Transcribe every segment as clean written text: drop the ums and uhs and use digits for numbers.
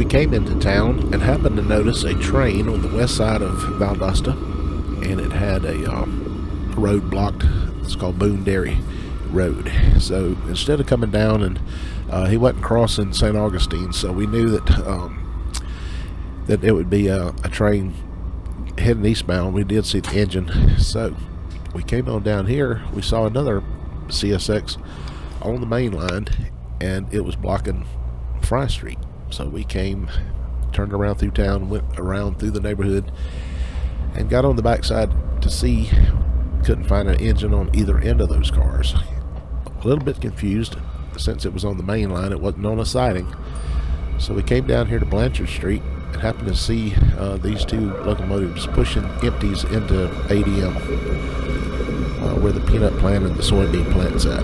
Came into town and happened to notice a train on the west side of Valdosta, and it had a road blocked. It's called Boone Dairy Road. So instead of coming down, and he wasn't crossing St. Augustine, so we knew that that it would be a train heading eastbound. We did see the engine, so we came on down here. We saw another CSX on the main line, and it was blocking Fry Street. So we came, turned around through town, went around through the neighborhood, and got on the backside to see. Couldn't find an engine on either end of those cars. A little bit confused, since it was on the main line, it wasn't on a siding. So we came down here to Blanchard Street and happened to see these two locomotives pushing empties into ADM, where the peanut plant and the soybean plant's at.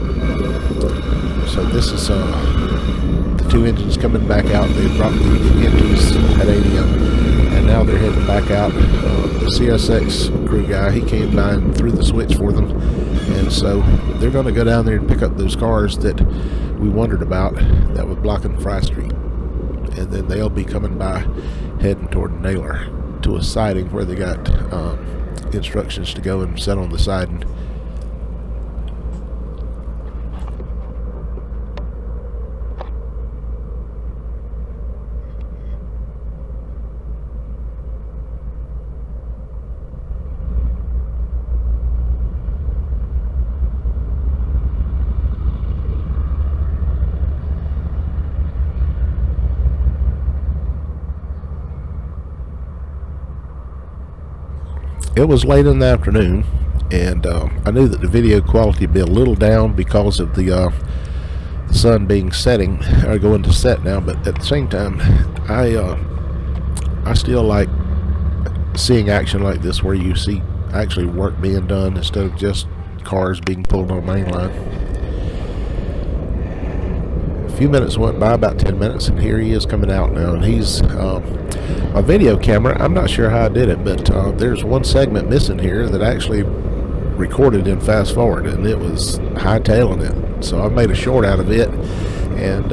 So this is the two engines coming back out. They dropped the empties at ADM, and now they're heading back out. The CSX crew guy, he came by and threw the switch for them, and so they're going to go down there and pick up those cars that we wondered about that were blocking Fry Street, and then they'll be coming by heading toward Naylor to a siding where they got instructions to go and set on the siding. It was late in the afternoon, and I knew that the video quality would be a little down because of the sun being setting, or going to set now. But at the same time, I still like seeing action like this, where you see actually work being done instead of just cars being pulled on the main line. A few minutes went by, about 10 minutes, and here he is coming out now, and he's a video camera. I'm not sure how I did it, but there's one segment missing here that actually recorded in fast forward, and it was hightailing it. So I made a short out of it, and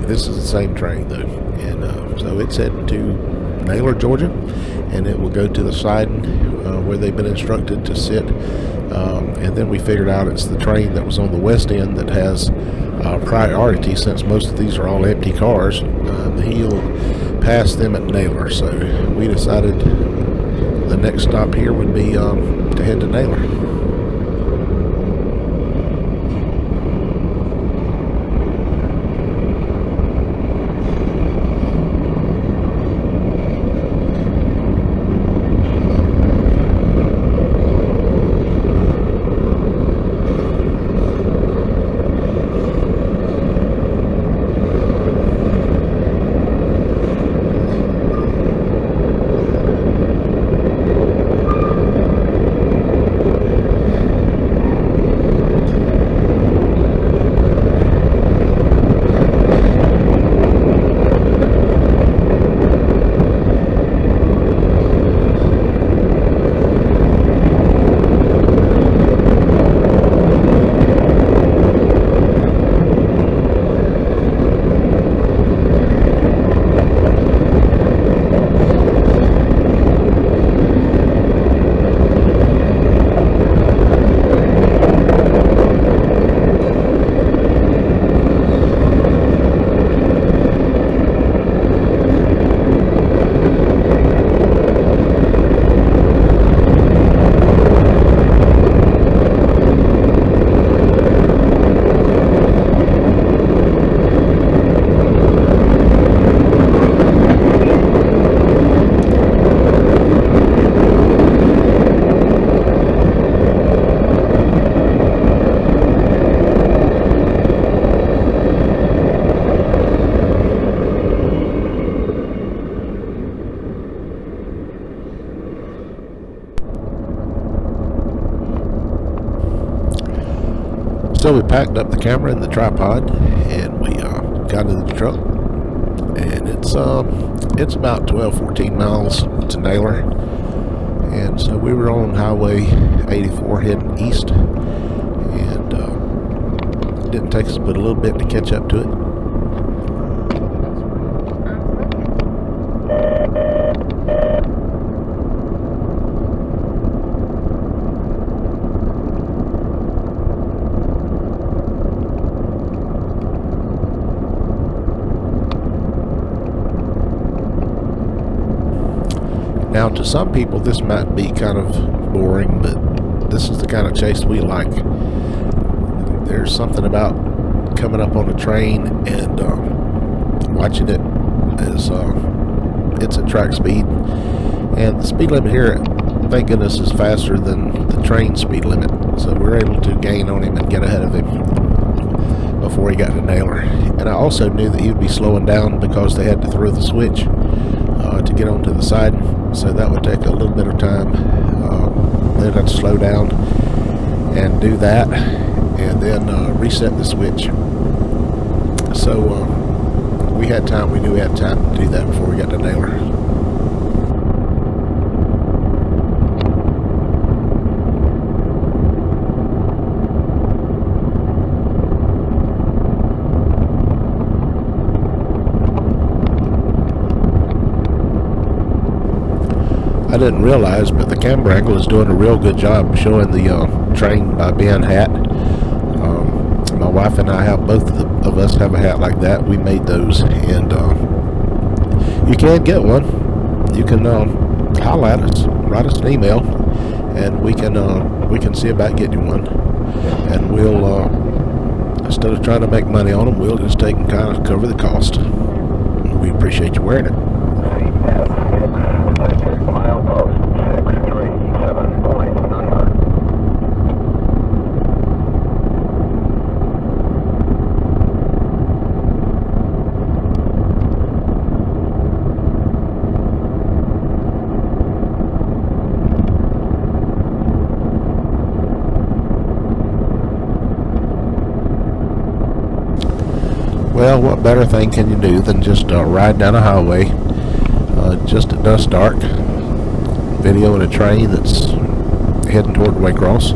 this is the same train though, and so it's heading to Naylor, Georgia, and it will go to the siding where they've been instructed to sit, and then we figured out it's the train that was on the west end that has priority, since most of these are all empty cars. He'll pass them at Naylor, so we decided the next stop here would be to head to Naylor. So we packed up the camera and the tripod, and we got into the truck, and it's about 12-14 miles to Naylor, and so we were on Highway 84 heading east, and it didn't take us but a little bit to catch up to it. Now, to some people, this might be kind of boring, but this is the kind of chase we like. There's something about coming up on a train and watching it as it's at track speed. And the speed limit here, thank goodness, is faster than the train speed limit. So we're able to gain on him and get ahead of him before he got to Naylor. And I also knew that he would be slowing down because they had to throw the switch to get onto the side. So that would take a little bit of time. They'd have to slow down and do that, and then reset the switch. So we had time. We knew we had time to do that before we got to Naylor. I didn't realize, but the camera angle is doing a real good job showing the train by being hat. My wife and I have, both of us have a hat like that. We made those, and you can get one. You can holler at us, write us an email, and we can see about getting one. And we'll instead of trying to make money on them, we'll just take and kind of cover the cost. We appreciate you wearing it. Well, what better thing can you do than just ride down a highway just at dusk dark, videoing a train that's heading toward Waycross.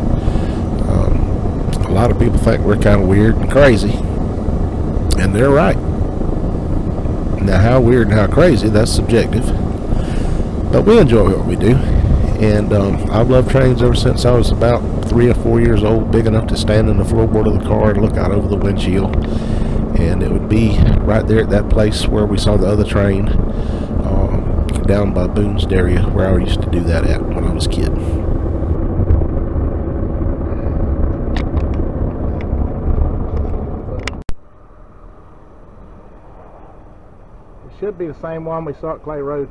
A lot of people think we're kind of weird and crazy, and they're right. Now, how weird and how crazy, that's subjective, but we enjoy what we do. And I've loved trains ever since I was about 3 or 4 years old, big enough to stand in the floorboard of the car and look out over the windshield. And it would be right there at that place where we saw the other train, down by Boone's Dairy, where I used to do that at when I was a kid. It should be the same one we saw at Clay Road.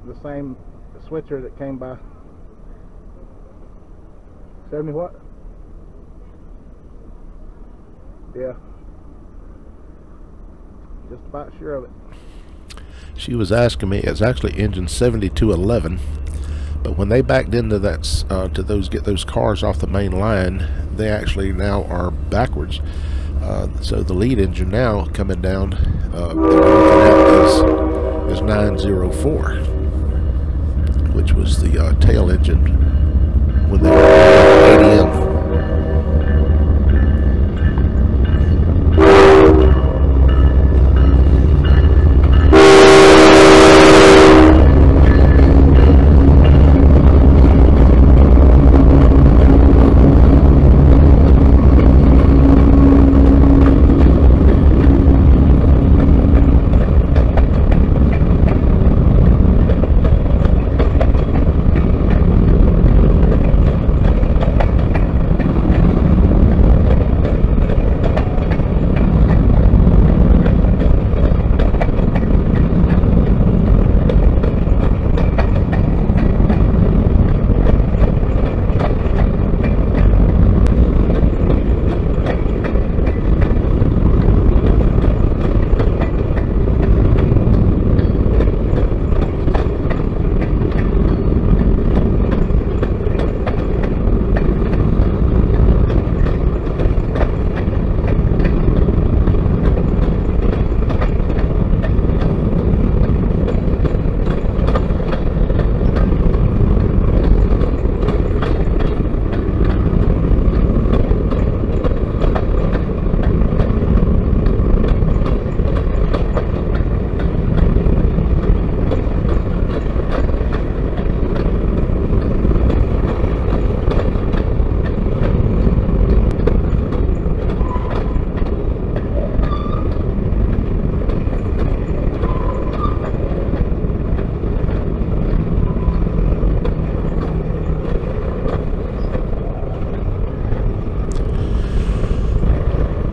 The same switcher that came by. 70 what? Yeah. Just about sure of it. She was asking me, it's actually engine 7211, but when they backed into that to get those cars off the main line, they actually now are backwards. So the lead engine now coming down that we're looking at is 904, which was the tail engine when they were ADM.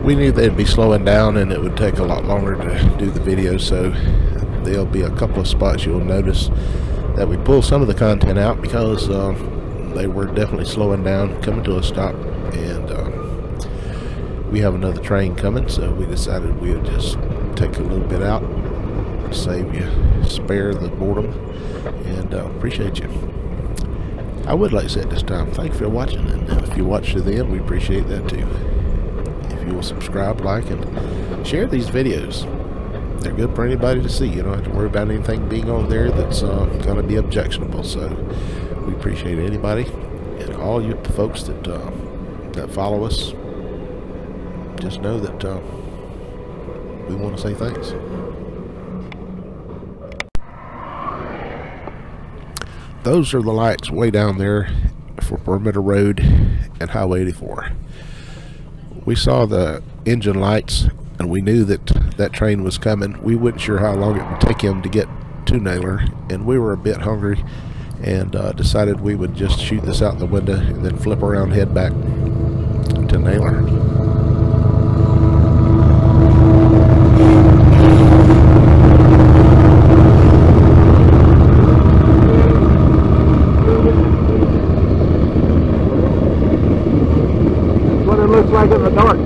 we knew they'd be slowing down and it would take a lot longer to do the video, so there'll be a couple of spots you'll notice that we pull some of the content out because they were definitely slowing down, coming to a stop, and we have another train coming, so we decided we would just take a little bit out, save you, spare the boredom, and appreciate you. I would like to say at this time, thank you for watching, and if you watch to the end, we appreciate that too. If you will subscribe, like, and share these videos. They're good for anybody to see. You don't have to worry about anything being on there that's going to be objectionable. So we appreciate anybody and all you folks that that follow us. Just know that we want to say thanks. Those are the lights way down there for Perimeter Road and Highway 84. We saw the engine lights and we knew that that train was coming. We weren't sure how long it would take him to get to Naylor, and we were a bit hungry and decided we would just shoot this out the window and then flip around, head back to Naylor. What it looks like in the dark.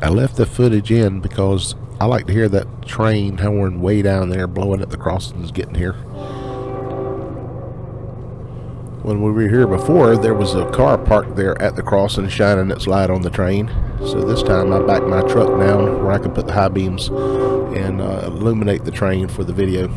I left the footage in because I like to hear that train horn way down there blowing at the crossings getting here. When we were here before, there was a car parked there at the crossing shining its light on the train. So this time I backed my truck down where I could put the high beams and illuminate the train for the video.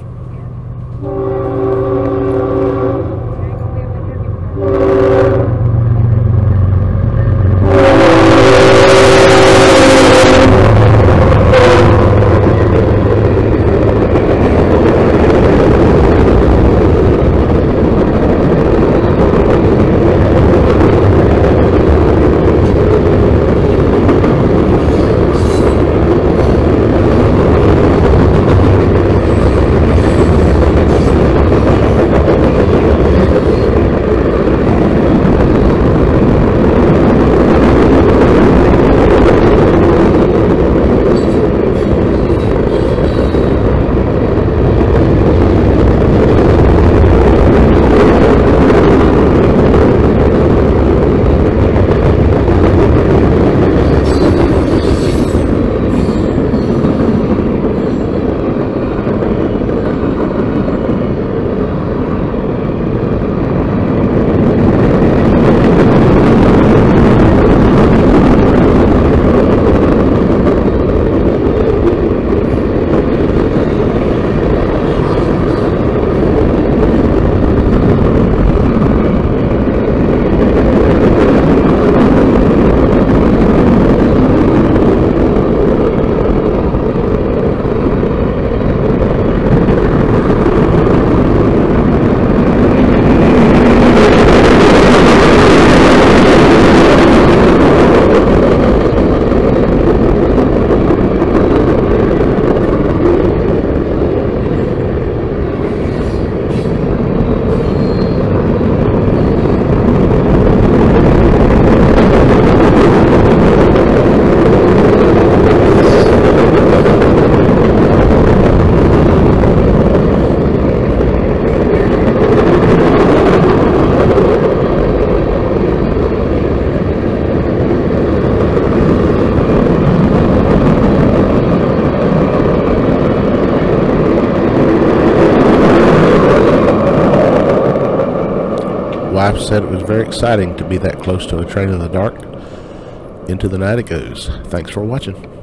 Wife said it was very exciting to be that close to a train in the dark. Into the night it goes. Thanks for watching.